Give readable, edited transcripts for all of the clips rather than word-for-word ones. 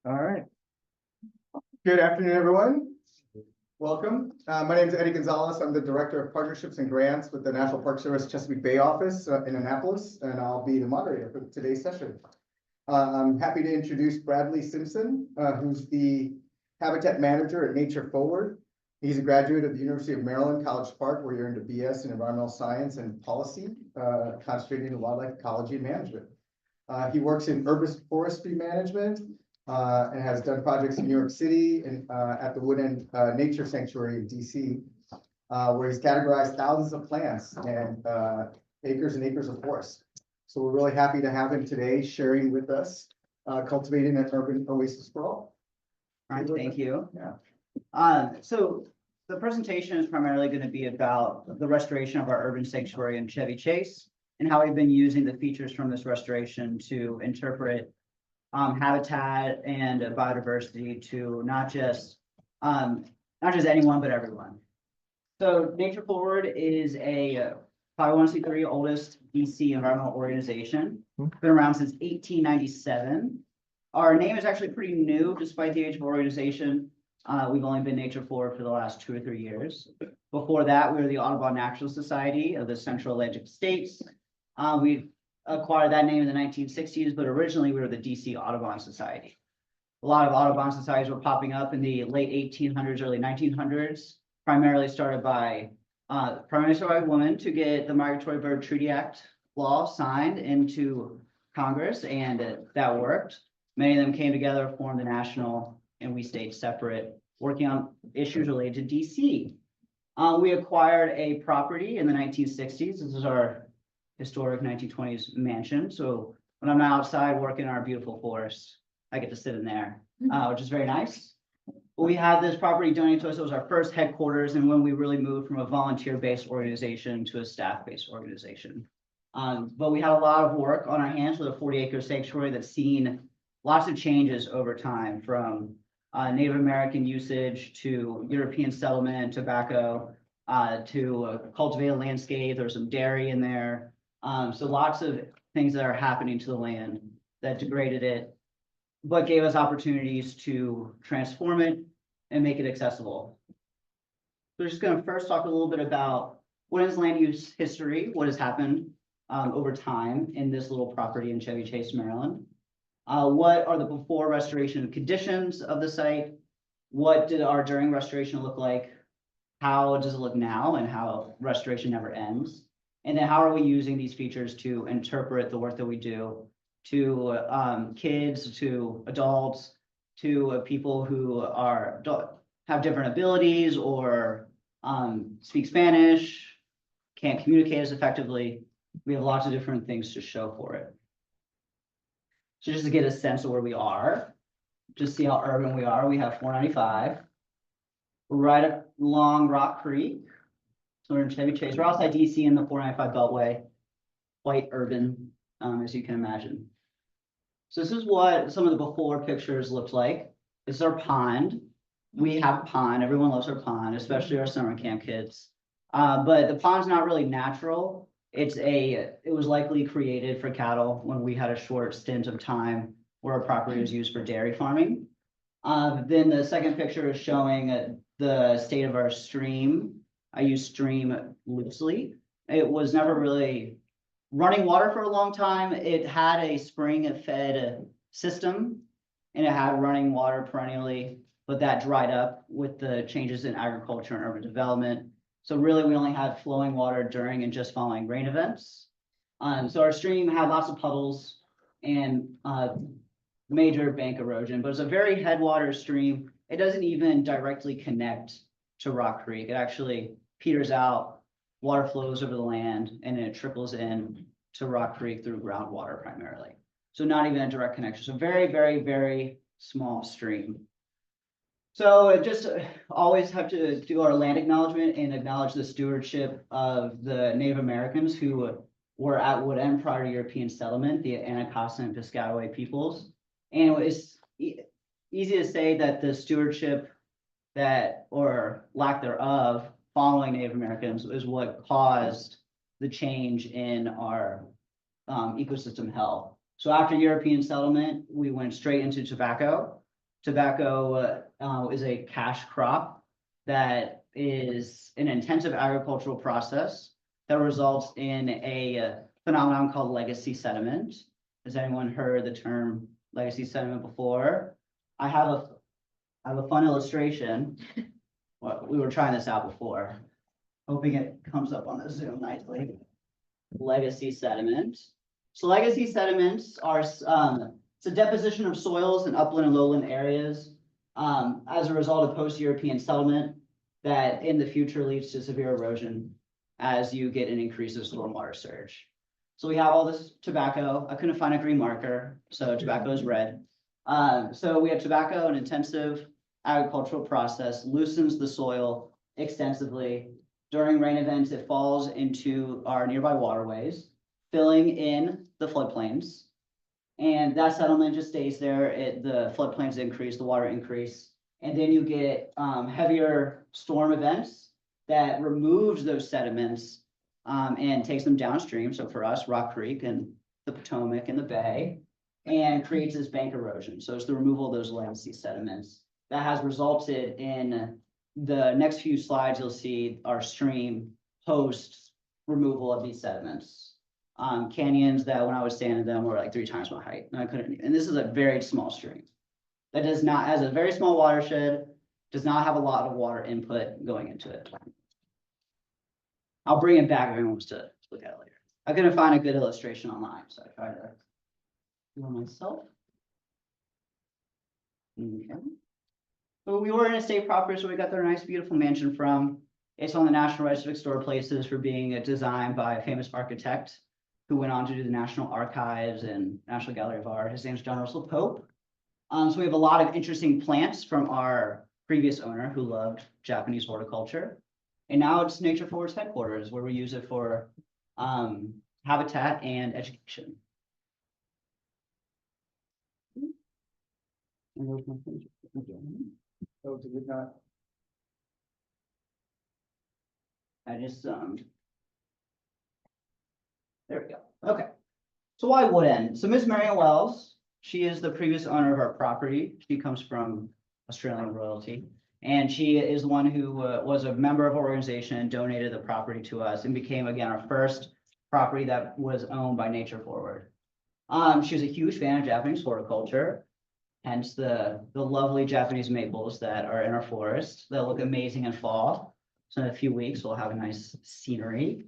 All right. Good afternoon, everyone. Welcome. My name is Eddie Gonzalez. I'm the Director of Partnerships and Grants with the National Park Service Chesapeake Bay office in Annapolis, and I'll be the moderator for today's session. I'm happy to introduce Bradley Simpson, who's the Habitat Manager at Nature Forward. He's a graduate of the University of Maryland, College Park, where he earned a BS in Environmental Science and Policy, concentrating in wildlife ecology and management. He works in urban forestry management and has done projects in New York City and at the Woodend Nature Sanctuary in DC, where he's categorized thousands of plants and acres and acres of forest. So we're really happy to have him today sharing with us Cultivating an Urban Oasis for All. All right, thank you. Yeah. So the presentation is primarily going to be about the restoration of our urban sanctuary in Chevy Chase and how we've been using the features from this restoration to interpret habitat and biodiversity to not just anyone, but everyone. So Nature Forward is a 501c3 oldest DC environmental organization. Been around since 1897. Our name is actually pretty new, despite the age of our organization. We've only been Nature Forward for the last 2 or 3 years. Before that, we were the Audubon Natural Society of the Central Atlantic States. We acquired that name in the 1960s, but originally we were the DC Audubon Society. A lot of Audubon societies were popping up in the late 1800s, early 1900s, primarily started by women to get the Migratory Bird Treaty Act law signed into Congress, and that worked. Many of them came together, formed the national, and we stayed separate, working on issues related to DC. We acquired a property in the 1960s. This is our historic 1920s mansion. So when I'm outside working in our beautiful forest, I get to sit in there, which is very nice. We had this property donated to us. It was our first headquarters, and when we really moved from a volunteer-based organization to a staff-based organization. But we had a lot of work on our hands with a 40-acre sanctuary that's seen lots of changes over time, from Native American usage to European settlement and tobacco to a cultivated landscape. There's some dairy in there. So lots of things that are happening to the land that degraded it, but gave us opportunities to transform it and make it accessible. We're just going to first talk a little bit about what is land use history, what has happened over time in this little property in Chevy Chase, Maryland. What are the before restoration conditions of the site? What did our during restoration look like? How does it look now, and how restoration never ends? And then how are we using these features to interpret the work that we do to kids, to adults, to people who have different abilities or speak Spanish, can't communicate as effectively? We have lots of different things to show for it. So just to get a sense of where we are, just see how urban we are. We have 495 right along Rock Creek. So we're in Chevy Chase. We're outside DC in the 495 Beltway, quite urban, as you can imagine. So this is what some of the before pictures looked like. This is our pond. We have a pond. Everyone loves our pond, especially our summer camp kids. But the pond's not really natural. It was likely created for cattle when we had a short stint of time where our property was used for dairy farming. Then the second picture is showing the state of our stream. I use stream loosely. It was never really running water for a long time. It had a spring-fed system, and it had running water perennially, but that dried up with the changes in agriculture and urban development. So really, we only had flowing water during and just following rain events. So our stream had lots of puddles and major bank erosion, but it's a very headwater stream. It doesn't even directly connect to Rock Creek. It actually peters out, water flows over the land, and then it trickles in to Rock Creek through groundwater primarily. So not even a direct connection. So very, very, very small stream. So it just always have to do our land acknowledgement and acknowledge the stewardship of the Native Americans who were at Woodend prior to European settlement, the Anacostan and Piscataway peoples. And it's easy to say that the stewardship that, or lack thereof, following Native Americans is what caused the change in our ecosystem health. So after European settlement, we went straight into tobacco. Tobacco is a cash crop that is an intensive agricultural process that results in a phenomenon called legacy sediment. Has anyone heard the term legacy sediment before? I have a fun illustration. Well, we were trying this out before, hoping it comes up on the Zoom nicely. Legacy sediment. So legacy sediments are it's a deposition of soils in upland and lowland areas as a result of post-European settlement that in the future leads to severe erosion as you get an increase of stormwater surge. So we have all this tobacco. I couldn't find a green marker, so tobacco is red. So we have tobacco, an intensive agricultural process, loosens the soil extensively. During rain events, it falls into our nearby waterways, filling in the floodplains. And that settlement just stays there. The floodplains increase, the water increase. And then you get heavier storm events that removes those sediments and takes them downstream. So for us, Rock Creek and the Potomac and the Bay, and creates this bank erosion. So it's the removal of those legacy sediments that has resulted in the next few slides. You'll see our stream post removal of these sediments. Canyons that when I was standing in them were like 3 times my height, and I couldn't. And this is a very small stream that does not, has a very small watershed, does not have a lot of water input going into it. I'll bring it back if anyone wants to look at it later. I couldn't find a good illustration online, so I tried to do it myself. Okay. So we were in a state property, so we got their nice, beautiful mansion from. It's on the National Register of Historic Places for being designed by a famous architect who went on to do the National Archives and National Gallery of Art. His name's John Russell Pope. So we have a lot of interesting plants from our previous owner who loved Japanese horticulture. And now it's Nature Forest headquarters where we use it for habitat and education. Oh, did we not? I just, there we go. Okay. So why Woodend? So Miss Marion Wells, she is the previous owner of our property. She comes from Australian royalty. And she is the one who was a member of our organization and donated the property to us and became, again, our first property that was owned by Nature Forward. She was a huge fan of Japanese horticulture, hence the lovely Japanese maples that are in our forest that look amazing in fall. So in a few weeks, we'll have a nice scenery.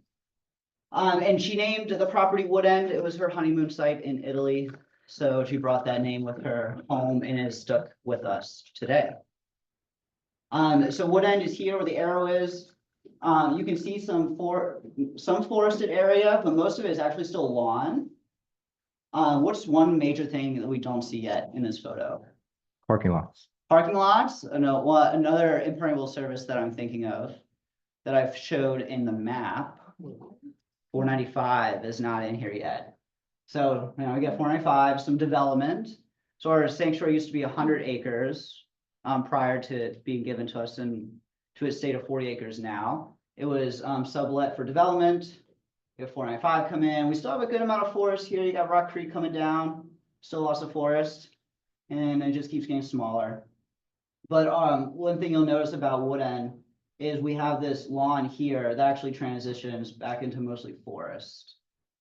And she named the property Woodend. It was her honeymoon site in Italy. So she brought that name with her home and is stuck with us today. So Woodend is here where the arrow is. You can see some forested area, but most of it is actually still lawn. What's one major thing that we don't see yet in this photo? Parking lots. Parking lots? No, well, another impermeable service that I'm thinking of that I've showed in the map. 495 is not in here yet. So, you know, we got 495, some development. So our sanctuary used to be 100 acres prior to it being given to us and to a state of 40 acres now. It was sublet for development. We have 495 come in. We still have a good amount of forest here. You got Rock Creek coming down, still lots of forest, and it just keeps getting smaller. But one thing you'll notice about Woodend is we have this lawn here that actually transitions back into mostly forest.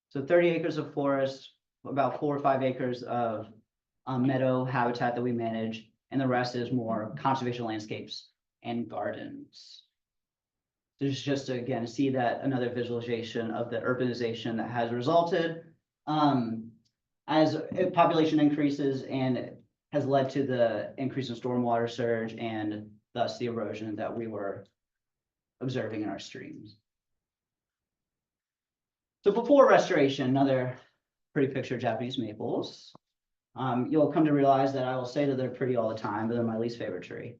So 30 acres of forest, about 4 or 5 acres of meadow habitat that we manage, and the rest is more conservation landscapes and gardens. There's just to, again, see that another visualization of the urbanization that has resulted as population increases and has led to the increase in stormwater surge and thus the erosion that we were observing in our streams. So before restoration, another pretty picture of Japanese maples. You'll come to realize that I will say that they're pretty all the time, but they're my least favorite tree.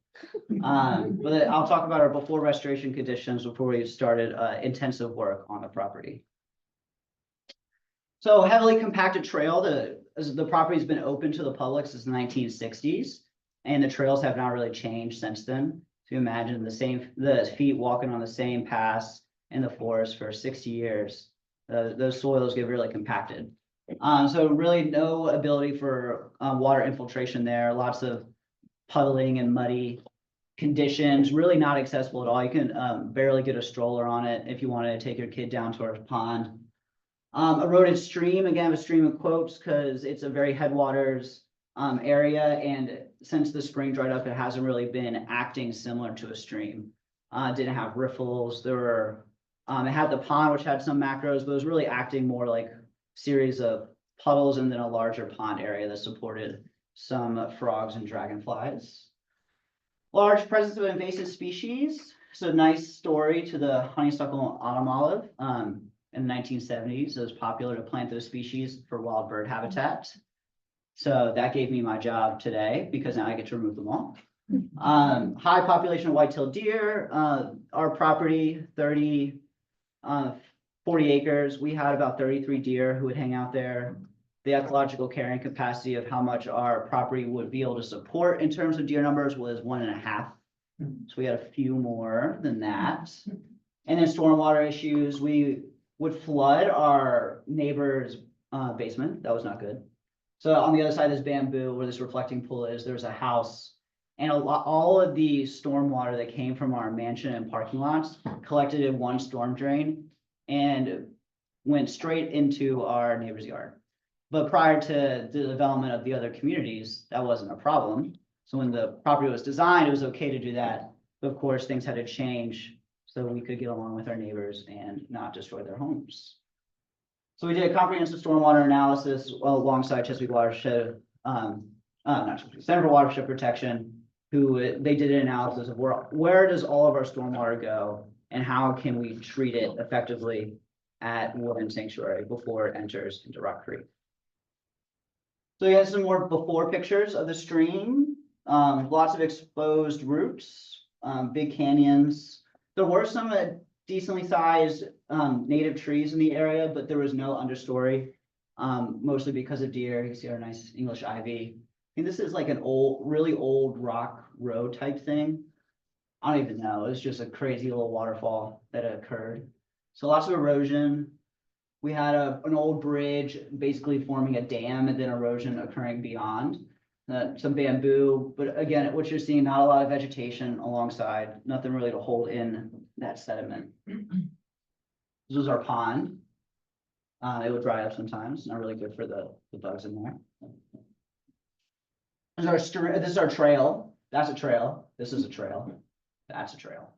But I'll talk about our before restoration conditions before we started intensive work on the property. So heavily compacted trail, the property's been open to the public since the 1960s, and the trails have not really changed since then. So you imagine the feet walking on the same paths in the forest for 60 years. Those soils get really compacted. So really no ability for water infiltration there. Lots of puddling and muddy conditions, really not accessible at all. You can barely get a stroller on it if you wanted to take your kid down to our pond. Eroded stream, again, a stream of quotes because it's a very headwaters area, and since the spring dried up, it hasn't really been acting similar to a stream. Didn't have riffles. There were it had the pond, which had some macros, but it was really acting more like a series of puddles and then a larger pond area that supported some frogs and dragonflies. Large presence of invasive species. So nice story to the honeysuckle autumn olive. In the 1970s, it was popular to plant those species for wild bird habitat. So that gave me my job today because now I get to remove them all. High population of white-tailed deer. Our property, 40 acres. We had about 33 deer who would hang out there. The ecological carrying capacity of how much our property would be able to support in terms of deer numbers was 1.5. So we had a few more than that. And then stormwater issues. We would flood our neighbor's basement. That was not good. So on the other side of this bamboo where this reflecting pool is, there's a house, and all of the stormwater that came from our mansion and parking lots collected in one storm drain and went straight into our neighbor's yard. But prior to the development of the other communities, that wasn't a problem. So when the property was designed, it was okay to do that. But of course, things had to change so we could get along with our neighbors and not destroy their homes. So we did a comprehensive stormwater analysis alongside Chesapeake Watershed, Center for Watershed Protection, they did an analysis of where does all of our stormwater go and how can we treat it effectively at Woodland Sanctuary before it enters into Rock Creek. So you have some more before pictures of the stream, lots of exposed roots, big canyons. There were some decently sized native trees in the area, but there was no understory, mostly because of deer. You see our nice English ivy. And this is like an really old rock road type thing. I don't even know. It's just a crazy little waterfall that occurred. So lots of erosion. We had an old bridge basically forming a dam and then erosion occurring beyond. Some bamboo, but again, what you're seeing, not a lot of vegetation alongside, nothing really to hold in that sediment. This was our pond. It would dry up sometimes, not really good for the bugs in there. This is our trail. That's a trail. This is a trail. That's a trail.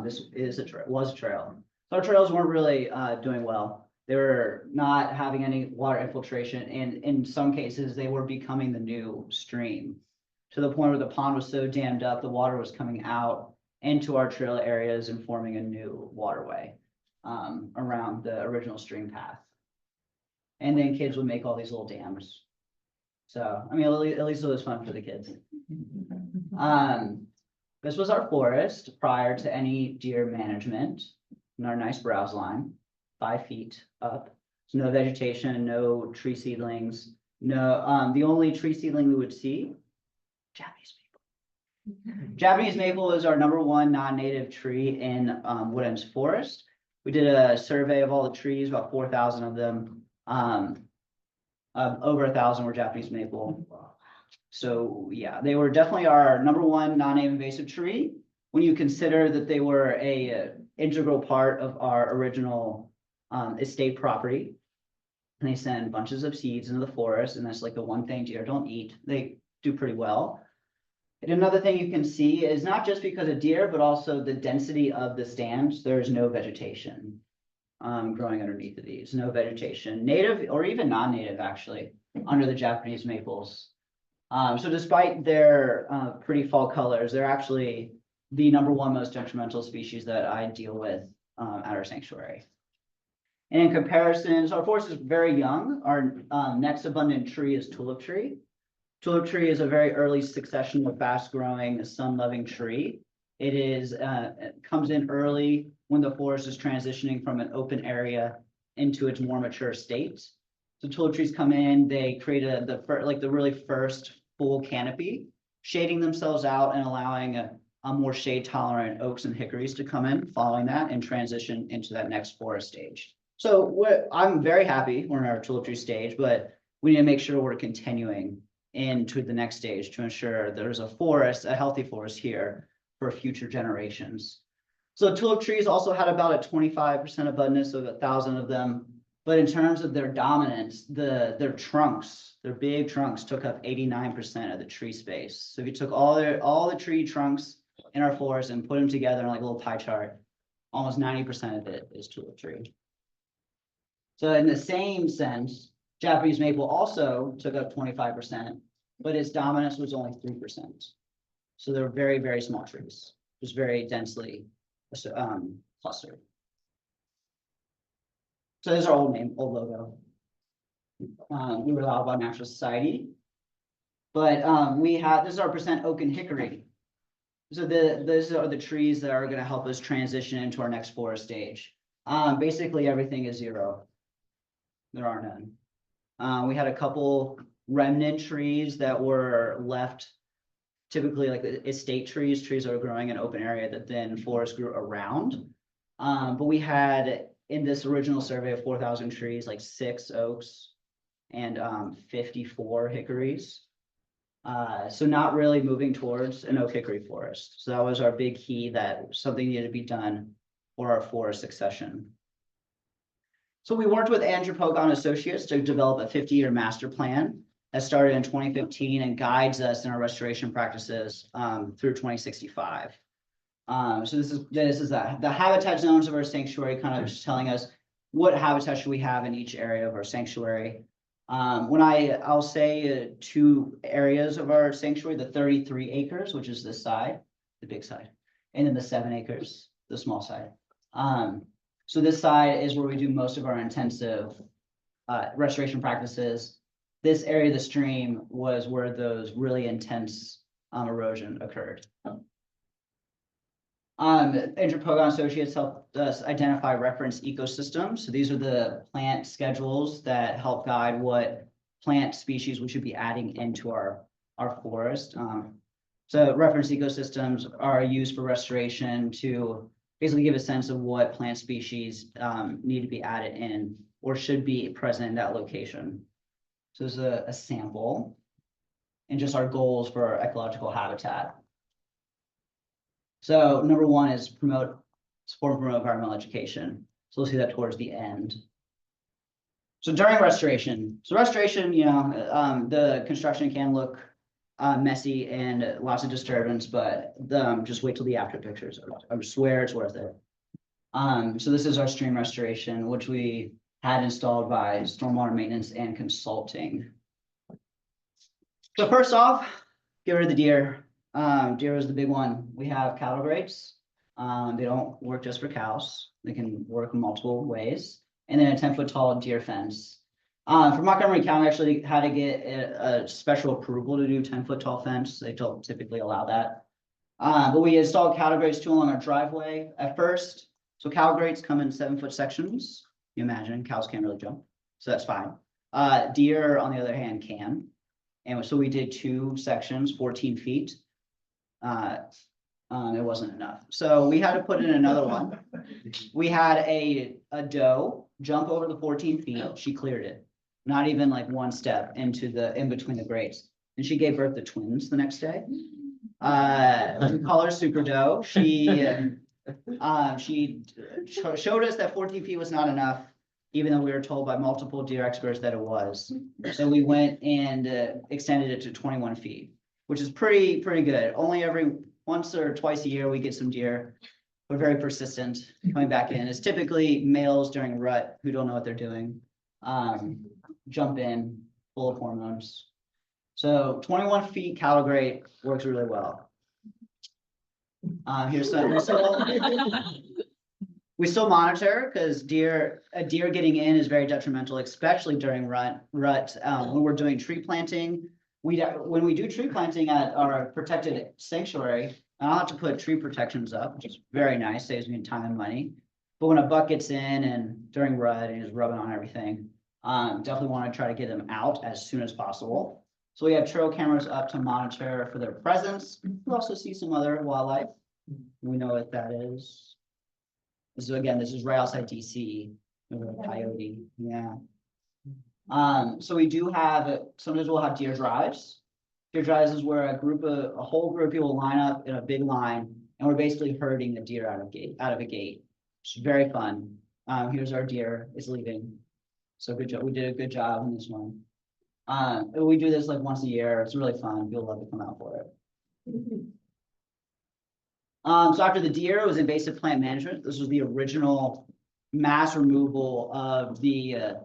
This is a trail. Was a trail. So our trails weren't really doing well. They were not having any water infiltration, and in some cases, they were becoming the new stream to the point where the pond was so dammed up, the water was coming out into our trail areas and forming a new waterway around the original stream path. And then kids would make all these little dams. So, I mean, at least it was fun for the kids. This was our forest prior to any deer management and our nice browse line, 5 feet up. So no vegetation, no tree seedlings, no, the only tree seedling we would see, Japanese maple. Japanese maple is our #1 non-native tree in Woodlands Forest. We did a survey of all the trees, about 4,000 of them. Over 1,000 were Japanese maple. So yeah, they were definitely our #1 non-native invasive tree. When you consider that they were a integral part of our original estate property, and they send bunches of seeds into the forest, and that's like the one thing deer don't eat. They do pretty well. And another thing you can see is not just because of deer, but also the density of the stands. There's no vegetation growing underneath of these. No vegetation, native or even non-native actually, under the Japanese maples. So despite their pretty fall colors, they're actually the #1 most detrimental species that I deal with at our sanctuary. And in comparison, so our forest is very young. Our next abundant tree is tulip tree. Tulip tree is a very early succession of fast-growing, sun-loving tree. It comes in early when the forest is transitioning from an open area into its more mature state. So tulip trees come in, they create the really first full canopy, shading themselves out and allowing a more shade-tolerant oaks and hickories to come in following that and transition into that next forest stage. So I'm very happy we're in our tulip tree stage, but we need to make sure we're continuing into the next stage to ensure there's a forest, a healthy forest here for future generations. So tulip trees also had about a 25% abundance, so 1,000 of them. But in terms of their dominance, their trunks, their big trunks took up 89% of the tree space. So if you took all the tree trunks in our forest and put them together in like a little pie chart, almost 90% of it is tulip tree. So in the same sense, Japanese maple also took up 25%, but its dominance was only 3%. So they're very, very small trees, just very densely clustered. So this is our old name, old logo. We were allowed by National Society, but this is our percent oak and hickory. So those are the trees that are going to help us transition into our next forest stage. Basically everything is 0. There are none. We had a couple remnant trees that were left, typically like estate trees that are growing in open area that then forest grew around. But we had in this original survey of 4,000 trees, like 6 oaks and 54 hickories. So not really moving towards an oak hickory forest. So that was our big key, that something needed to be done for our forest succession. So we worked with Andrew Pogon Associates to develop a 50-year master plan that started in 2015 and guides us in our restoration practices through 2065. So this is the habitat zones of our sanctuary, kind of just telling us what habitat should we have in each area of our sanctuary. I'll say 2 areas of our sanctuary, the 33 acres, which is this side, the big side, and then the 7 acres, the small side. So this side is where we do most of our intensive restoration practices. This area of the stream was where those really intense erosion occurred. Andrew Pogon Associates helped us identify reference ecosystems. So these are the plant schedules that help guide what plant species we should be adding into our forest. So reference ecosystems are used for restoration to basically give a sense of what plant species need to be added in or should be present in that location. So there's a sample and just our goals for our ecological habitat. So number 1 is support and promote environmental education. So we'll see that towards the end. So during restoration, the construction can look messy and lots of disturbance, but just wait till the after pictures. I swear it's worth it. So this is our stream restoration, which we had installed by stormwater maintenance and consulting. So first off, get rid of the deer. Deer is the big one. We have cattle grates. They don't work just for cows. They can work in multiple ways. And then a 10-foot tall deer fence. For Montgomery County, actually had to get a special approval to do 10-foot tall fence. They don't typically allow that. But we installed cattle grates 2 along our driveway at first. So cattle grates come in 7-foot sections. You imagine cows can't really jump, so that's fine. Deer, on the other hand, can. And so we did 2 sections, 14 feet. It wasn't enough. So we had to put in another one. We had a doe jump over the 14 feet. She cleared it. Not even like 1 step in between the grates. And she gave birth to twins the next day. We call her Super Doe. She showed us that 14 feet was not enough, even though we were told by multiple deer experts that it was. So we went and extended it to 21 feet, which is pretty good. Only every once or twice a year we get some deer. We're very persistent coming back in. It's typically males during rut who don't know what they're doing. Jump in, full of hormones. So 21 feet cattle grate works really well. Here's some. We still monitor because a deer getting in is very detrimental, especially during rut. When we're doing tree planting, when we do tree planting at our protected sanctuary, I'll have to put tree protections up, which is very nice, saves me time and money. But when a buck gets in and during rut and he's rubbing on everything, definitely want to try to get them out as soon as possible. So we have trail cameras up to monitor for their presence. We also see some other wildlife. We know what that is. So again, this is right outside DC. Coyote, yeah. So we do have, sometimes we'll have deer drives. Deer drives is where a whole group of people line up in a big line, and we're basically herding the deer out of a gate. It's very fun. Here's our deer, it's leaving. So good job. We did a good job on this one. We do this like once a year. It's really fun. People love to come out for it. So after the deer, it was invasive plant management. This was the original mass removal of the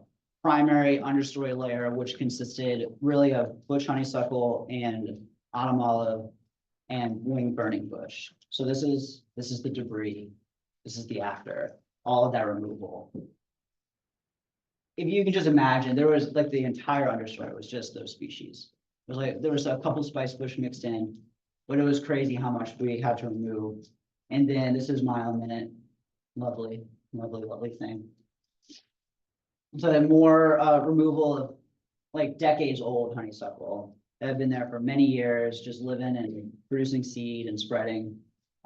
primary understory layer, which consisted really of bush honeysuckle and autumn olive and wing burning bush. So this is the debris. This is the after, all of that removal. If you can just imagine, there was like the entire understory was just those species. It was like there was a couple spice bush mixed in, but it was crazy how much we had to remove. And then this is mile a minute. Lovely, lovely, lovely thing. So then more removal of like decades old honeysuckle that have been there for many years, just living and producing seed and spreading.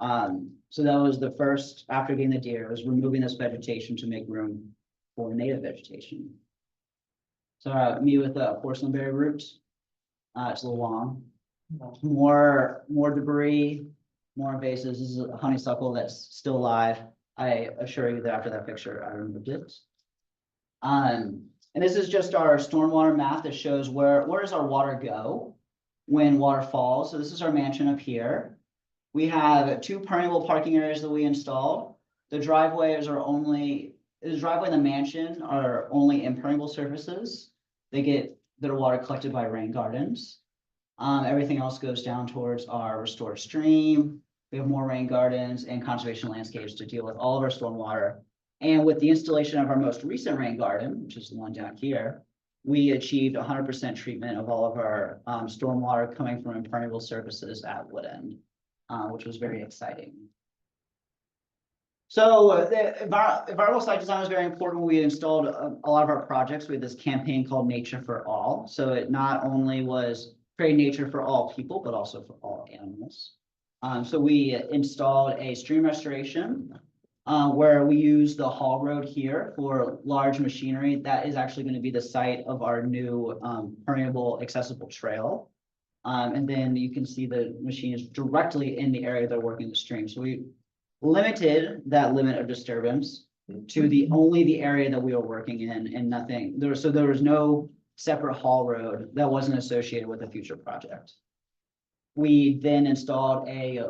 So that was the first, after getting the deer, was removing this vegetation to make room for native vegetation. So me with porcelain berry roots. It's a little long. More debris, more invasives. This is a honeysuckle that's still alive. I assure you that after that picture, I removed it. And this is just our stormwater map that shows where does our water go when water falls. So this is our mansion up here. We have 2 permeable parking areas that we installed. The driveways are only, the driveway and the mansion are only impermeable surfaces. They get their water collected by rain gardens. Everything else goes down towards our restored stream. We have more rain gardens and conservation landscapes to deal with all of our stormwater. And with the installation of our most recent rain garden, which is the one down here, we achieved 100% treatment of all of our stormwater coming from impermeable surfaces at Woodend, which was very exciting. So the environmental site design was very important. We installed a lot of our projects. We had this campaign called Nature for All. So it not only was creating nature for all people, but also for all animals. So we installed a stream restoration where we use the haul road here for large machinery. That is actually going to be the site of our new permeable accessible trail. And then you can see the machine is directly in the area they're working the stream. So we limited that limit of disturbance to only the area that we were working in and nothing. There was no separate haul road that wasn't associated with a future project. We then installed a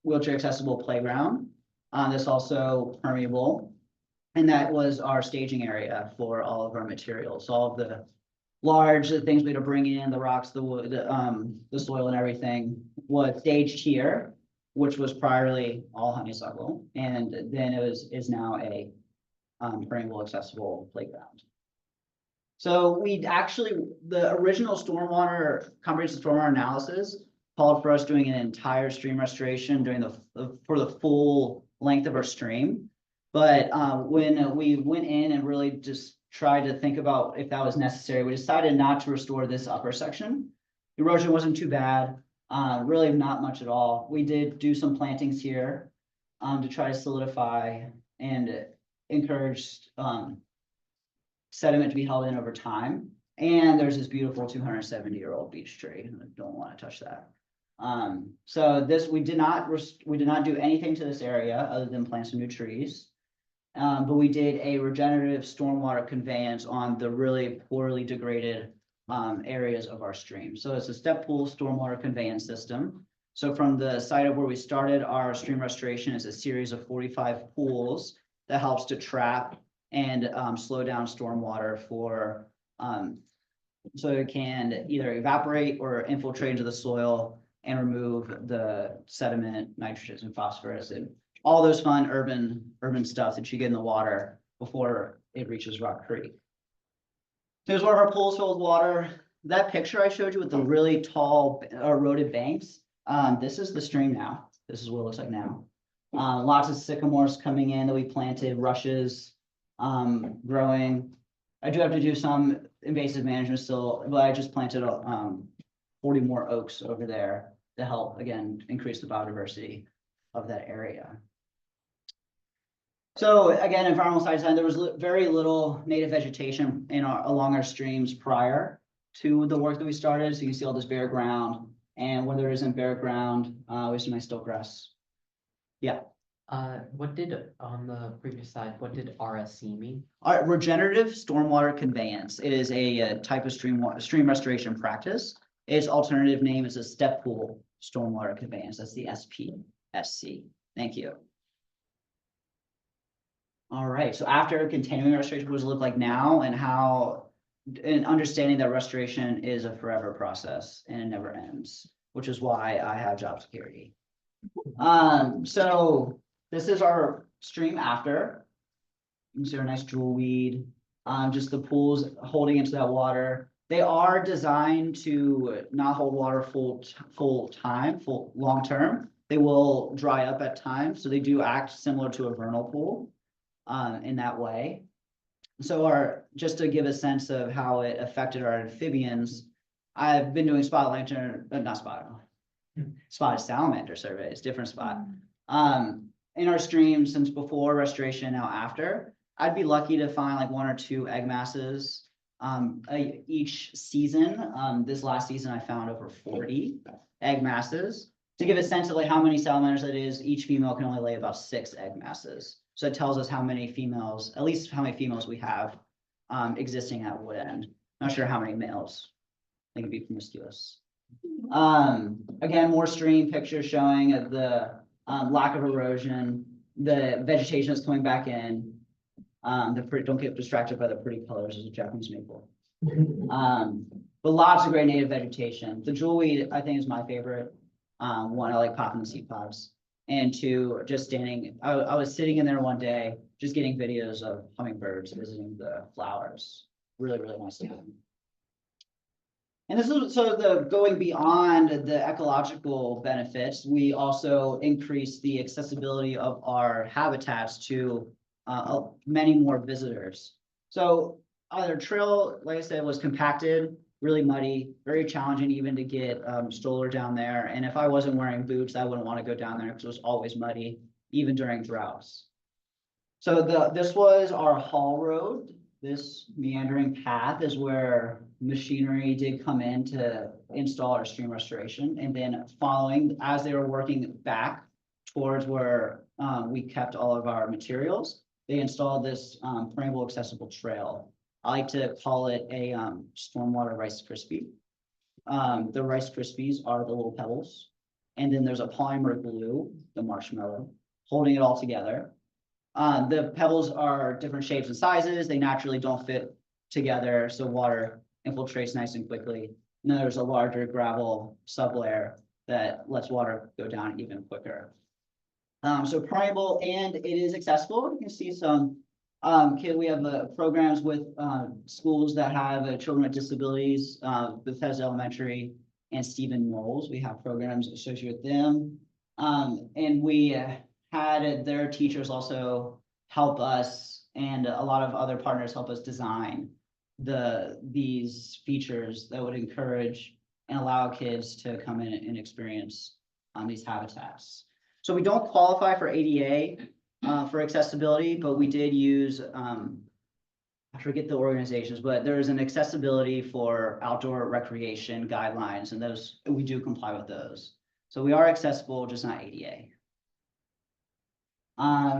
wheelchair accessible playground. That's also permeable. And that was our staging area for all of our materials, all of the large things we had to bring in, the rocks, the wood, the soil and everything was staged here, which was priorly all honeysuckle. And then is now a permeable accessible playground. So the original comprehensive stormwater analysis called for us doing an entire stream restoration for the full length of our stream. But when we went in and really just tried to think about if that was necessary, we decided not to restore this upper section. Erosion wasn't too bad, really not much at all. We did do some plantings here to try to solidify and encourage sediment to be held in over time. And there's this beautiful 270-year-old beech tree. I don't want to touch that. So we did not do anything to this area other than plant some new trees. But we did a regenerative stormwater conveyance on the really poorly degraded areas of our stream. So it's a step pool stormwater conveyance system. So from the site of where we started our stream restoration is a series of 45 pools that helps to trap and slow down stormwater so it can either evaporate or infiltrate into the soil and remove the sediment, nitrogen, and phosphorus, and all those fun urban stuff that you get in the water before it reaches Rock Creek. Here's one of our pools filled with water. That picture I showed you with the really tall eroded banks, this is the stream now. This is what it looks like now. Lots of sycamores coming in that we planted, rushes growing. I do have to do some invasive management still, but I just planted 40 more oaks over there to help, again, increase the biodiversity of that area. So again, environmental site design, there was very little native vegetation along our streams prior to the work that we started. So you can see all this bare ground. And where there isn't bare ground, we have some nice still grass. Yeah. What did, on the previous slide, what did RSC mean? Regenerative stormwater conveyance. It is a type of stream restoration practice. Its alternative name is a step pool stormwater conveyance. That's the SPSC. Thank you. All right, so after continuing restoration, what does it look like now, and understanding that restoration is a forever process and it never ends, which is why I have job security. So this is our stream after. You can see our nice jewel weed, just the pools holding into that water. They are designed to not hold water full long term. They will dry up at times, so they do act similar to a vernal pool in that way. So just to give a sense of how it affected our amphibians, I've been doing spotted salamander surveys, different spot. In our streams since before restoration, now after, I'd be lucky to find like 1 or 2 egg masses each season. This last season I found over 40 egg masses. To give a sense of like how many salamanders that is, each female can only lay about 6 egg masses. So it tells us how many females, at least how many females we have existing at wood end. Not sure how many males. They can be promiscuous. Again, more stream pictures showing the lack of erosion. The vegetation is coming back in. Don't get distracted by the pretty colors of the Japanese maple. But lots of great native vegetation. The jewelweed, I think, is my favorite. One, I like popping the seed pods. And 2, just standing, I was sitting in there one day, just getting videos of hummingbirds visiting the flowers. Really, really nice to have. And this is so the going beyond the ecological benefits, we also increase the accessibility of our habitats to many more visitors. So our trail, like I said, was compacted, really muddy, very challenging even to get stroller down there. And if I wasn't wearing boots, I wouldn't want to go down there because it was always muddy, even during droughts. So this was our haul road. This meandering path is where machinery did come in to install our stream restoration. And then following, as they were working back towards where we kept all of our materials, they installed this permeable accessible trail. I like to call it a stormwater Rice Krispie. The Rice Krispies are the little pebbles. And then there's a polymer glue, the marshmallow, holding it all together. The pebbles are different shapes and sizes. They naturally don't fit together, so water infiltrates nice and quickly. And then there's a larger gravel sublayer that lets water go down even quicker. So permeable, and it is accessible. You can see some we have programs with schools that have children with disabilities, Bethesda Elementary and Stephen Knowles. We have programs associated with them. And we had their teachers also help us, and a lot of other partners help us design these features that would encourage and allow kids to come in and experience these habitats. So we don't qualify for ADA for accessibility, but we did use, I forget the organizations, but there is an accessibility for outdoor recreation guidelines, and those we do comply with those. So we are accessible, just not ADA.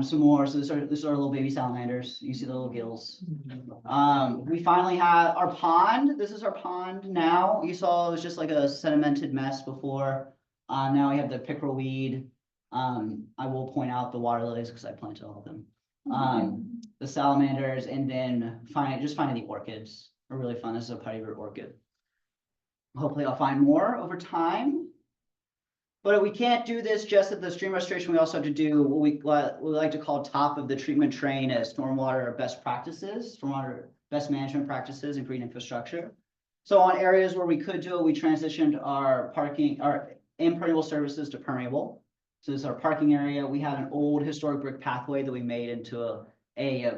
Some more. So this are our little baby salamanders. You see the little gills. We finally have our pond. This is our pond now. You saw it was just like a sedimented mess before. Now we have the pickerel weed. I will point out the water lilies because I planted all of them. The salamanders, and then finding the orchids are really fun. This is a putty root orchid. Hopefully I'll find more over time. But we can't do this just at the stream restoration. We also have to do what we like to call top of the treatment train as stormwater best practices, stormwater best management practices and green infrastructure. So on areas where we could do it, we transitioned our impermeable services to permeable. So this is our parking area. We had an old historic brick pathway that we made into a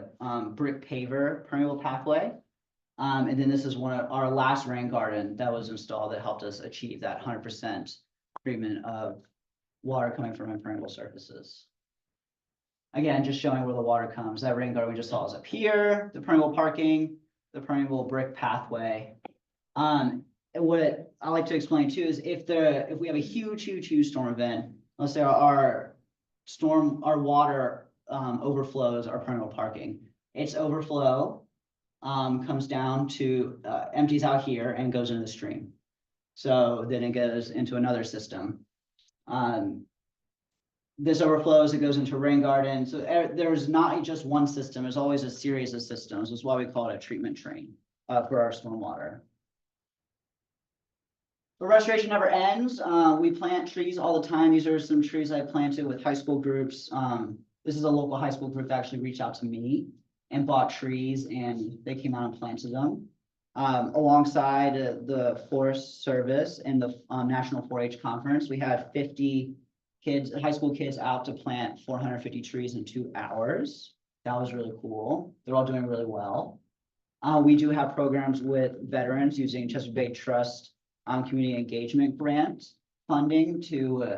brick paver permeable pathway. And then this is our last rain garden that was installed that helped us achieve that 100% treatment of water coming from impermeable surfaces. Again, just showing where the water comes. That rain garden we just saw is up here, the permeable parking, the permeable brick pathway. what I like to explain too is if we have a huge storm event, let's say our water overflows our permeable parking. Its overflow comes down to empties out here and goes into the stream. So then it goes into another system. This overflows, it goes into rain garden. So there's not just one system, there's always a series of systems. That's why we call it a treatment train for our stormwater. The restoration never ends. We plant trees all the time. These are some trees I planted with high school groups. This is a local high school group that actually reached out to me and bought trees, and they came out and planted them. Alongside the Forest Service and the National 4-H Conference, we had 50 kids, high school kids, out to plant 450 trees in 2 hours. That was really cool. They're all doing really well. We do have programs with veterans using Chesapeake Bay Trust community engagement grant funding to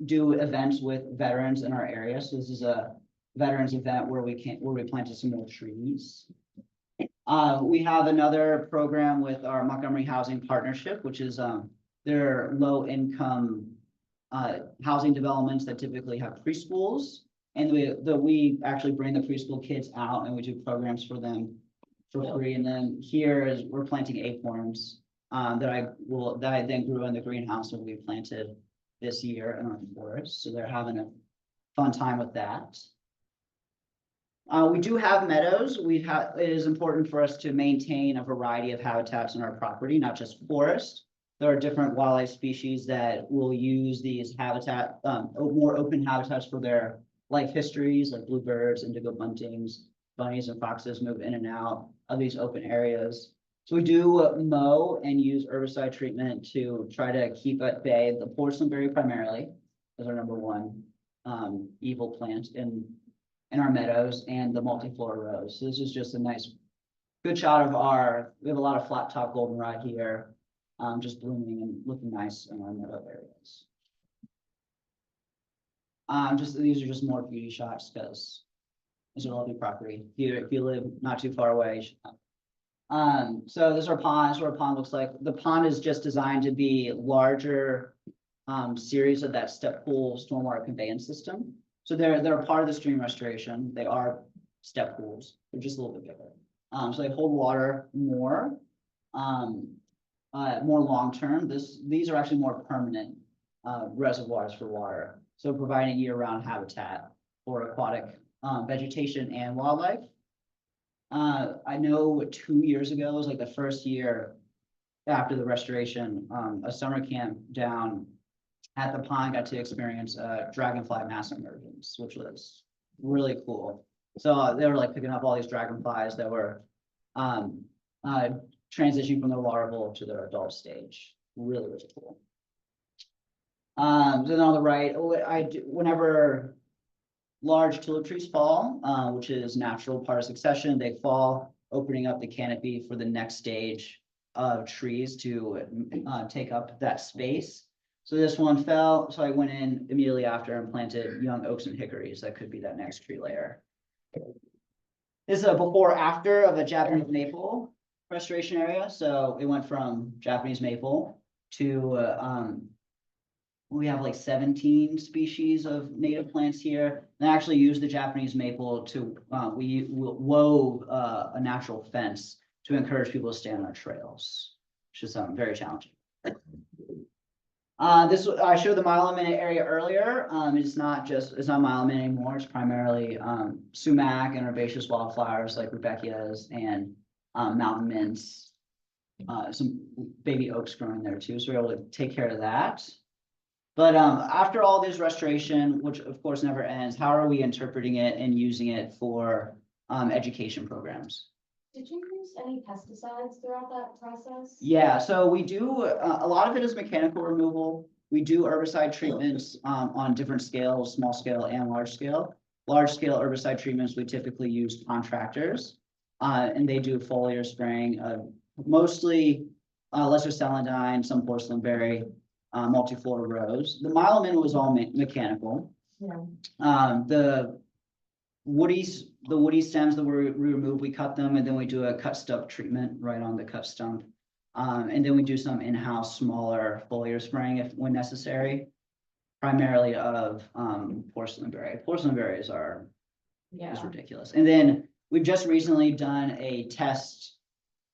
do events with veterans in our area. So this is a veterans event where we planted some more trees. We have another program with our Montgomery Housing Partnership, which is their low income housing developments that typically have preschools. And we actually bring the preschool kids out and we do programs for them for free. And then here is we're planting acorns that I then grew in the greenhouse that we planted this year in our forest. So they're having a fun time with that. We do have meadows. It is important for us to maintain a variety of habitats on our property, not just forest. There are different wildlife species that will use these more open habitats for their life histories, like bluebirds, indigo buntings, bunnies, and foxes move in and out of these open areas. So we do mow and use herbicide treatment to try to keep at bay the porcelain berry primarily as our #1 evil plant in our meadows, and the multiflora rose. So this is just a nice, good shot of we have a lot of flat top goldenrod here, just blooming and looking nice in our meadow areas. These are just more beauty shots because it's a lovely property. If you live not too far away. So this is our pond. This is what our pond looks like. The pond is just designed to be larger series of that step pool stormwater conveyance system. So they're a part of the stream restoration. They are step pools. They're just a little bit bigger. So they hold water more long-term. These are actually more permanent reservoirs for water. So providing year-round habitat for aquatic vegetation and wildlife. I know 2 years ago was like the first year after the restoration, a summer camp down at the pond got to experience dragonfly mass emergence, which was really cool. So they were like picking up all these dragonflies that were transitioning from their larval to their adult stage. Really, really cool. Then on the right, whenever large tulip trees fall, which is natural part of succession, they fall, opening up the canopy for the next stage of trees to take up that space. So this one fell, so I went in immediately after and planted young oaks and hickories. That could be that next tree layer. This is a before after of a Japanese maple restoration area. So it went from Japanese maple to we have like 17 species of native plants here. And I actually used the Japanese maple to we wove a natural fence to encourage people to stay on our trails, which is very challenging. I showed the mile a minute area earlier. It's not mile a minute anymore. It's primarily sumac and herbaceous wildflowers like rudbeckias and mountain mints. Some baby oaks growing there too, so we're able to take care of that. But after all this restoration, which of course never ends, how are we interpreting it and using it for education programs? Did you use any pesticides throughout that process? Yeah, so we do, a lot of it is mechanical removal. We do herbicide treatments on different scales, small scale and large scale. Large scale herbicide treatments, we typically use contractors and they do foliar spraying, mostly lesser celandine, some porcelain berry, multiflora rose. The Mileman was all mechanical. Yeah. The woody stems that we remove, we cut them and then we do a cut stump treatment right on the cut stump. And then we do some in-house smaller foliar spraying if when necessary, primarily of porcelain berry. Porcelain berries are just ridiculous. And then we've just recently done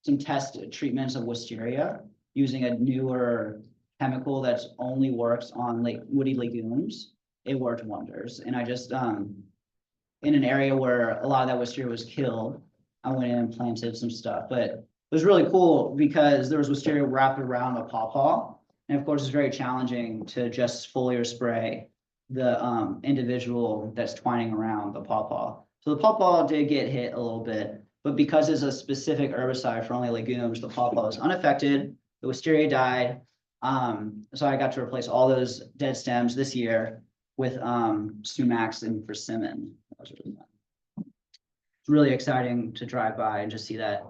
some test treatments of wisteria using a newer chemical that's only works on woody legumes. It worked wonders. And I just in an area where a lot of that wisteria was killed, I went in and planted some stuff. But it was really cool because there was wisteria wrapped around a pawpaw. And of course, it's very challenging to just foliar spray the individual that's twining around the pawpaw. So the pawpaw did get hit a little bit, but because it's a specific herbicide for only legumes, the pawpaw was unaffected. The wisteria died. So I got to replace all those dead stems this year with sumacs and persimmon. That was really fun. It's really exciting to drive by and just see that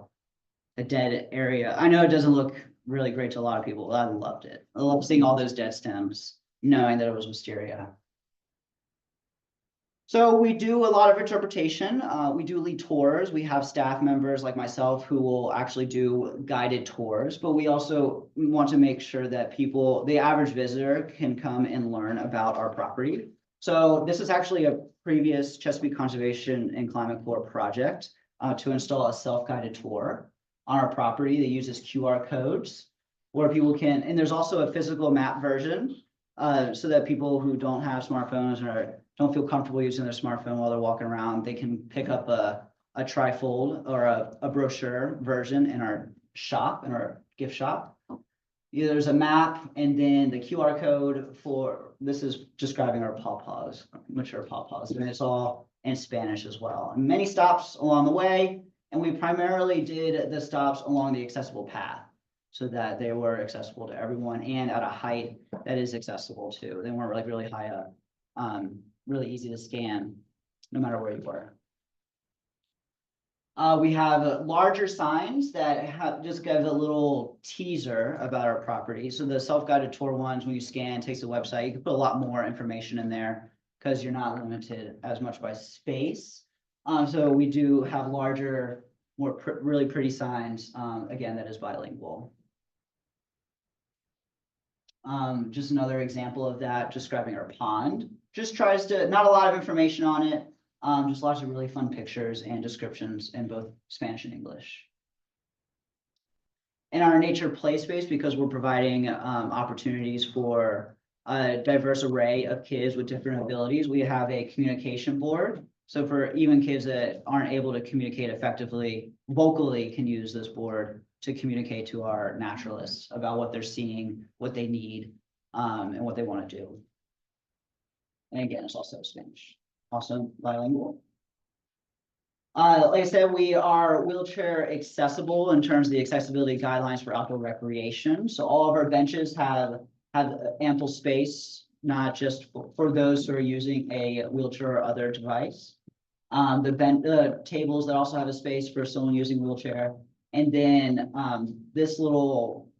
a dead area. I know it doesn't look really great to a lot of people, but I loved it. I love seeing all those dead stems, knowing that it was wisteria. So we do a lot of interpretation. We do lead tours. We have staff members like myself who will actually do guided tours, but we also want to make sure that the average visitor can come and learn about our property. So this is actually a previous Chesapeake Conservation and Climate Corps project to install a self-guided tour on our property. They use QR codes where people can, and there's also a physical map version so that people who don't have smartphones or don't feel comfortable using their smartphone while they're walking around, they can pick up a trifold or a brochure version in our shop, in our gift shop. Yeah, there's a map and then the QR code this is describing our pawpaws, mature pawpaws, and it's all in Spanish as well. And many stops along the way, and we primarily did the stops along the accessible path so that they were accessible to everyone and at a height that is accessible to. They weren't like really high up. Really easy to scan no matter where you were. We have larger signs that just give a little teaser about our property. So the self-guided tour ones, when you scan, takes a website, you can put a lot more information in there because you're not limited as much by space. So we do have larger, really pretty signs, again, that is bilingual. Just another example of that, describing our pond. Just tries to, not a lot of information on it, just lots of really fun pictures and descriptions in both Spanish and English. In our nature play space, because we're providing opportunities for a diverse array of kids with different abilities, we have a communication board. So for even kids that aren't able to communicate effectively, vocally can use this board to communicate to our naturalists about what they're seeing, what they need, and what they want to do. And again, it's also Spanish, also bilingual. Like I said, we are wheelchair accessible in terms of the accessibility guidelines for outdoor recreation. So all of our benches have ample space, not just for those who are using a wheelchair or other device. The tables that also have a space for someone using a wheelchair. And then this little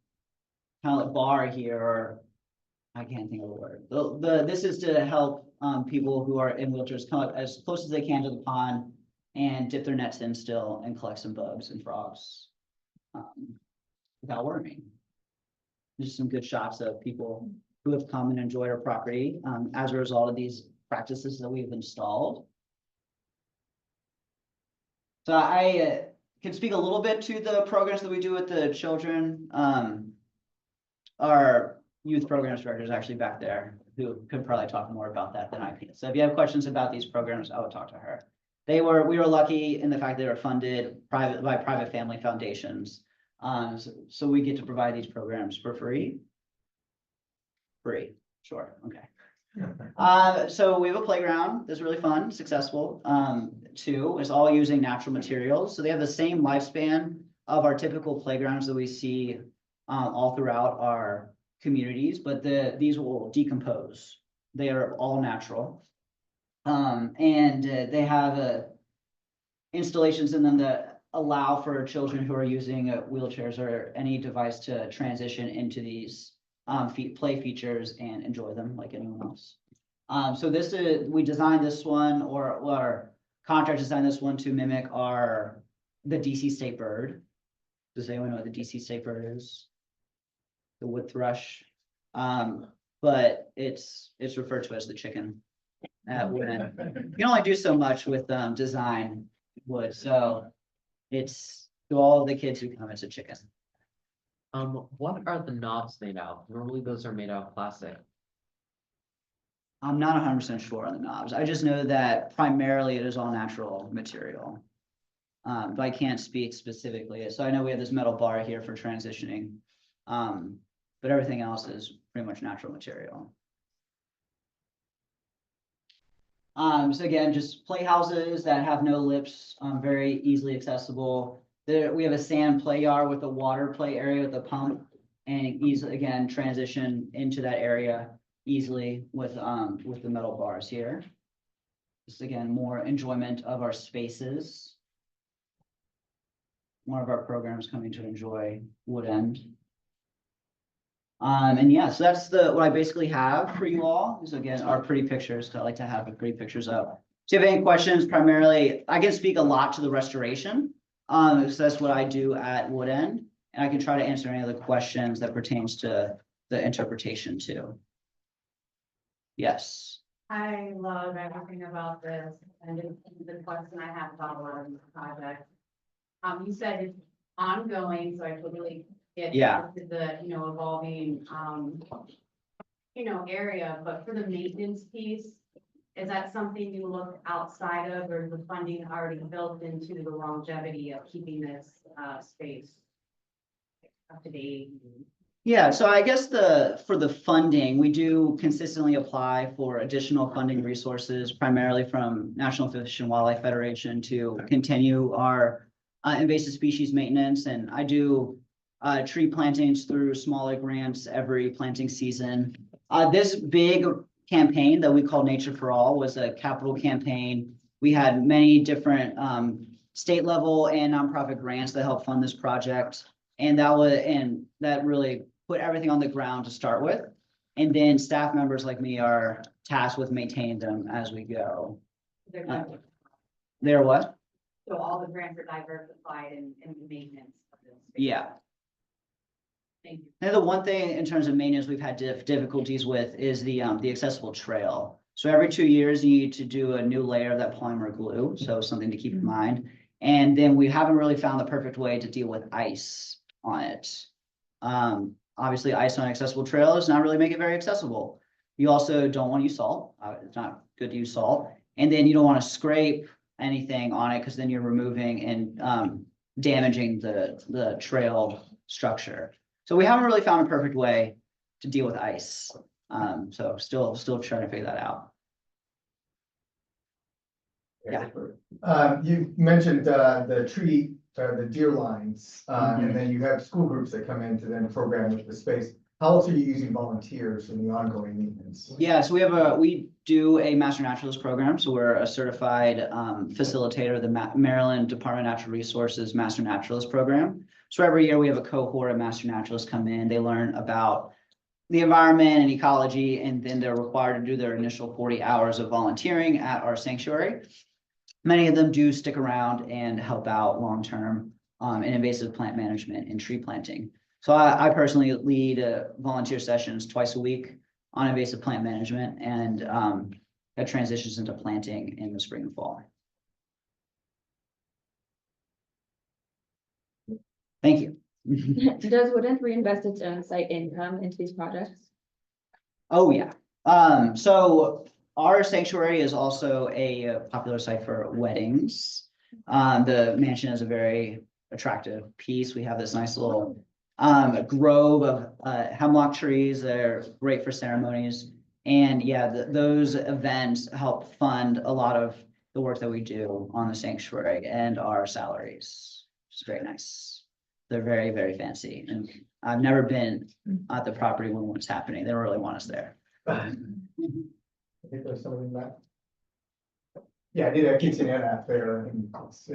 kind of like bar here, or I can't think of the word. This is to help people who are in wheelchairs come up as close as they can to the pond and dip their nets in still and collect some bugs and frogs without worrying. Just some good shots of people who have come and enjoyed our property as a result of these practices that we've installed. So I can speak a little bit to the programs that we do with the children. Our youth programs director is actually back there who could probably talk more about that than I can. So if you have questions about these programs, I would talk to her. We were lucky in the fact they were funded by private family foundations. So we get to provide these programs for free. Free, sure, okay. So we have a playground that's really fun, successful. Too, is all using natural materials. So they have the same lifespan of our typical playgrounds that we see all throughout our communities, but these will decompose. They are all natural. And they have installations in them that allow for children who are using wheelchairs or any device to transition into these play features and enjoy them like anyone else. So we designed this one, or our contract designed this one to mimic the DC state bird. Does anyone know what the DC state bird is? The wood thrush. But it's referred to as the chicken. You can only do so much with design wood, so it's to all the kids who come, it's a chicken. What are the knobs made out of? Normally those are made out of plastic. I'm not 100% sure on the knobs. I just know that primarily it is all natural material. But I can't speak specifically. So I know we have this metal bar here for transitioning. But everything else is pretty much natural material. So again, just playhouses that have no lips, very easily accessible. There, we have a sand play yard with a water play area with a pump, and easily, again, transition into that area easily with the metal bars here. Just again, more enjoyment of our spaces. More of our programs coming to enjoy Wood End. And yeah, so that's what I basically have for you all, is again, our pretty pictures, 'cause I like to have the pretty pictures up. So if you have any questions, primarily, I can speak a lot to the restoration, because that's what I do at Wood End, and I can try to answer any other questions that pertains to the interpretation too. Yes. I love everything about this, and the question I have about a lot of these projects. You said it's ongoing, so I totally get Yeah. the, evolving, area, but for the maintenance piece, is that something you look outside of, or is the funding already built into the longevity of keeping this, space up to date? Yeah, so I guess for the funding, we do consistently apply for additional funding resources, primarily from National Fish and Wildlife Federation, to continue our invasive species maintenance. And I do tree plantings through smaller grants every planting season. This big campaign that we call Nature for All was a capital campaign. We had many different state level and nonprofit grants that helped fund this project. And that really put everything on the ground to start with. And then staff members like me are tasked with maintaining them as we go. They're what? So all the grants are diversified in the maintenance of this space. Yeah. Thank you. And the one thing in terms of maintenance we've had difficulties with is the accessible trail. So every 2 years, you need to do a new layer of that polymer glue. So something to keep in mind. And then we haven't really found the perfect way to deal with ice on it. Obviously, ice on accessible trail does not really make it very accessible. You also don't want to use salt. It's not good to use salt. And then you don't want to scrape anything on it, because then you're removing and damaging the trail structure. So we haven't really found a perfect way to deal with ice. So still trying to figure that out. Yeah. You mentioned the tree, the deer lines, and then you have school groups that come in to then program with the space. How else are you using volunteers in the ongoing maintenance? Yeah, so we do a Master Naturalist program. So we're a certified facilitator of the Maryland Department of Natural Resources Master Naturalist program. So every year we have a cohort of Master Naturalists come in. They learn about the environment and ecology, and then they're required to do their initial 40 hours of volunteering at our sanctuary. Many of them do stick around and help out long-term in invasive plant management and tree planting. So I personally lead volunteer sessions twice a week on invasive plant management, and that transitions into planting in the spring and fall. Thank you. Does Wood End reinvest its own site income into these projects? Oh, yeah. So our sanctuary is also a popular site for weddings. The mansion is a very attractive piece. We have this nice little grove of hemlock trees. They're great for ceremonies. And yeah, those events help fund a lot of the work that we do on the sanctuary and our salaries. It's very nice. They're very, very fancy. And I've never been at the property when it's happening. They don't really want us there. I think there's something in that. Yeah, I did a quinceañera there. And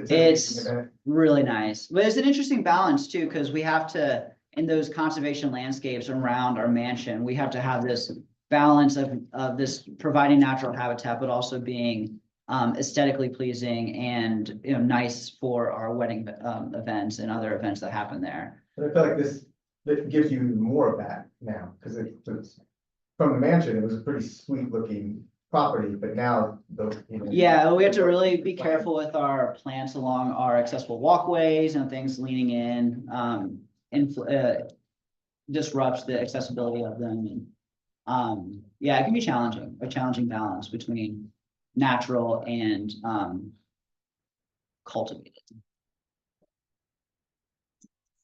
It's really nice, but it's an interesting balance too, because we have to, in those conservation landscapes around our mansion, we have to have this balance of this providing natural habitat, but also being aesthetically pleasing and, you know, nice for our wedding, events and other events that happen there. But I feel like that gives you more of that now, because it's from the mansion, it was a pretty sweet looking property, but now the, you know. Yeah, we have to really be careful with our plants along our accessible walkways and things leaning in, disrupts the accessibility of them. And, yeah, it can be challenging, a challenging balance between natural and, cultivated.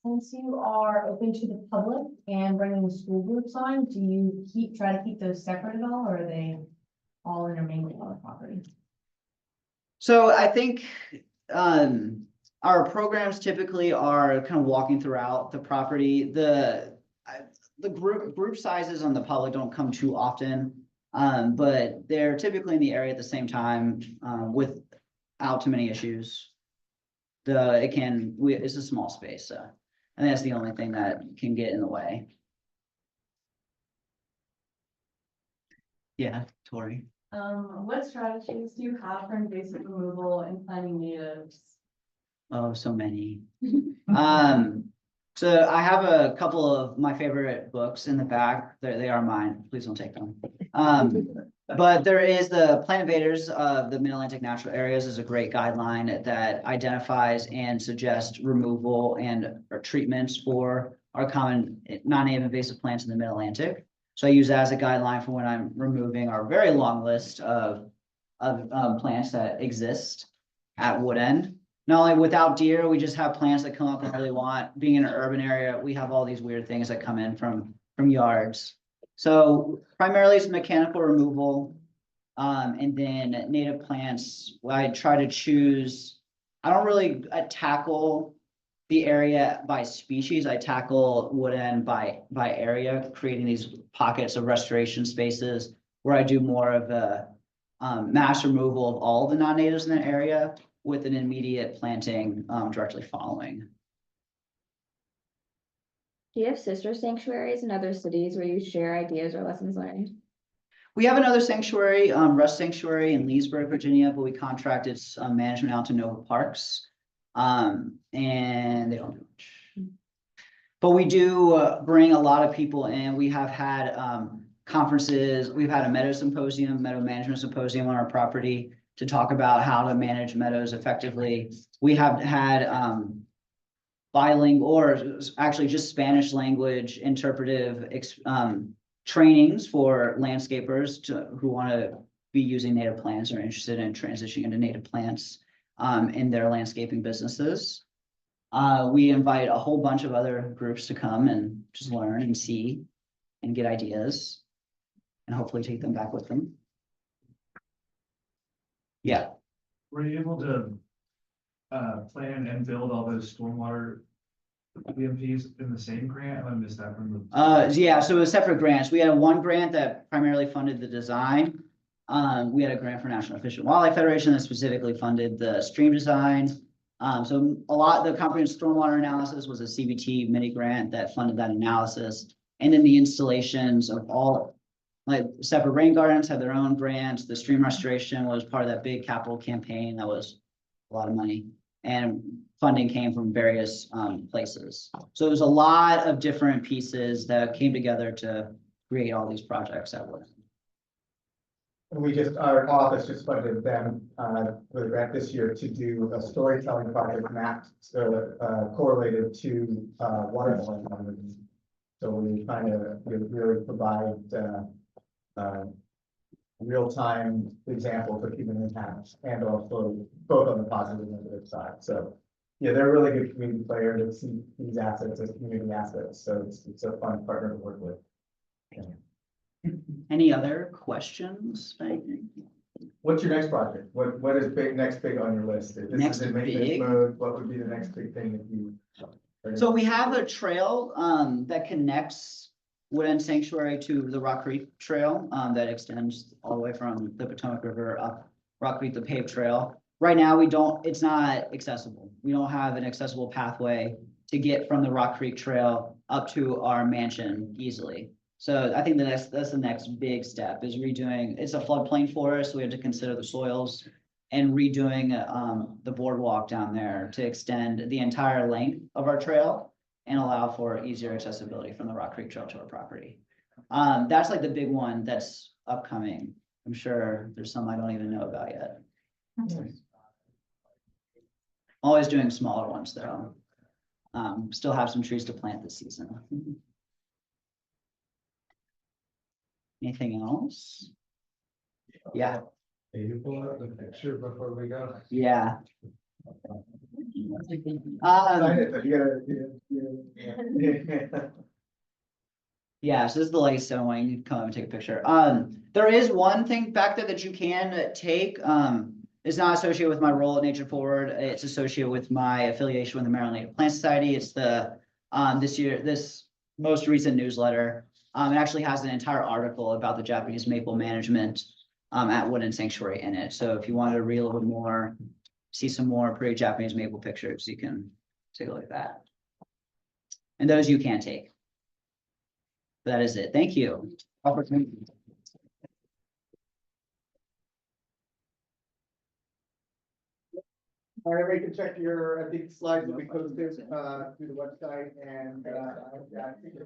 Since you are open to the public and bringing school groups on, do you try to keep those separate at all, or are they all intermingled on the property? So I think, our programs typically are kind of walking throughout the property. The group sizes on the public don't come too often. But they're typically in the area at the same time, without too many issues. It's a small space, so I think that's the only thing that can get in the way. Yeah, Tori. What strategies do you have for invasive removal and planting natives? Oh, so many. So I have a couple of my favorite books in the back. They are mine. Please don't take them. But there is the Plant Invaders of the Mid-Atlantic Natural Areas is a great guideline that identifies and suggests removal or treatments for our common non-native invasive plants in the Mid-Atlantic. So I use that as a guideline for when I'm removing our very long list of plants that exist at Wood End. Not only without deer, we just have plants that come up and really want, being in an urban area, we have all these weird things that come in from yards. So primarily it's mechanical removal. And then native plants, I try to choose, I don't really tackle the area by species. I tackle Wood End by area, creating these pockets of restoration spaces where I do more of a mass removal of all the non-natives in the area with an immediate planting directly following. Do you have sister sanctuaries in other cities where you share ideas or lessons learned? We have another sanctuary, Rust Sanctuary in Leesburg, Virginia, but we contracted management out to Nova Parks. And they don't do much. But we do bring a lot of people in. We have had conferences. We've had a meadow management symposium on our property to talk about how to manage meadows effectively. We have had bilingual, or actually just Spanish language interpretive trainings for landscapers who want to be using native plants or interested in transitioning into native plants in their landscaping businesses. We invite a whole bunch of other groups to come and just learn and see and get ideas and hopefully take them back with them. Yeah. Were you able to plan and build all those stormwater BMPs in the same grant? I missed that from the. Yeah, so it was separate grants. We had one grant that primarily funded the design. We had a grant for National Fish and Wildlife Federation that specifically funded the stream design. So the comprehensive stormwater analysis was a CBT mini grant that funded that analysis. And then the installations of all, like separate rain gardens had their own grants. The stream restoration was part of that big capital campaign. That was a lot of money. And funding came from various places. So it was a lot of different pieces that came together to create all these projects at Wood. Our office just funded them with a grant this year to do a storytelling project mapped, correlated to waterborne numbers. So we kind of really provide real-time examples of human impact and also both on the positive and negative side. So yeah, they're a really good community player that see these assets as community assets. So it's a fun partner to work with. Yeah. Any other questions? What's your next project? What is next big on your list? If this Next is in maintenance big? mode, what would be the next big thing that you? So we have a trail that connects Wood End Sanctuary to the Rock Creek Trail that extends all the way from the Potomac River up Rock Creek, the paved trail. Right now, it's not accessible. We don't have an accessible pathway to get from the Rock Creek Trail up to our mansion easily. So I think that's the next big step is redoing. It's a floodplain forest. So we have to consider the soils and redoing, the boardwalk down there to extend the entire length of our trail and allow for easier accessibility from the Rock Creek Trail to our property. That's like the big one that's upcoming. I'm sure there's some I don't even know about yet. Always doing smaller ones though. Still have some trees to plant this season. Anything else? Yeah, Can you pull up the picture before we go? yeah. Yeah, so this is the latest sewing. You can come up and take a picture. There is one thing back there that you can take. It's not associated with my role at Nature Forward. It's associated with my affiliation with the Maryland Native Plant Society. It's the this most recent newsletter. It actually has an entire article about the Japanese maple management at Woodland Sanctuary in it. So if you wanted to read a little more, see some more pretty Japanese maple pictures, you can take a look at that. And those you can take. That is it. Thank you. Opportunity. All right, everybody can check your, I think slides will be posted, through the website and, yeah, I think it's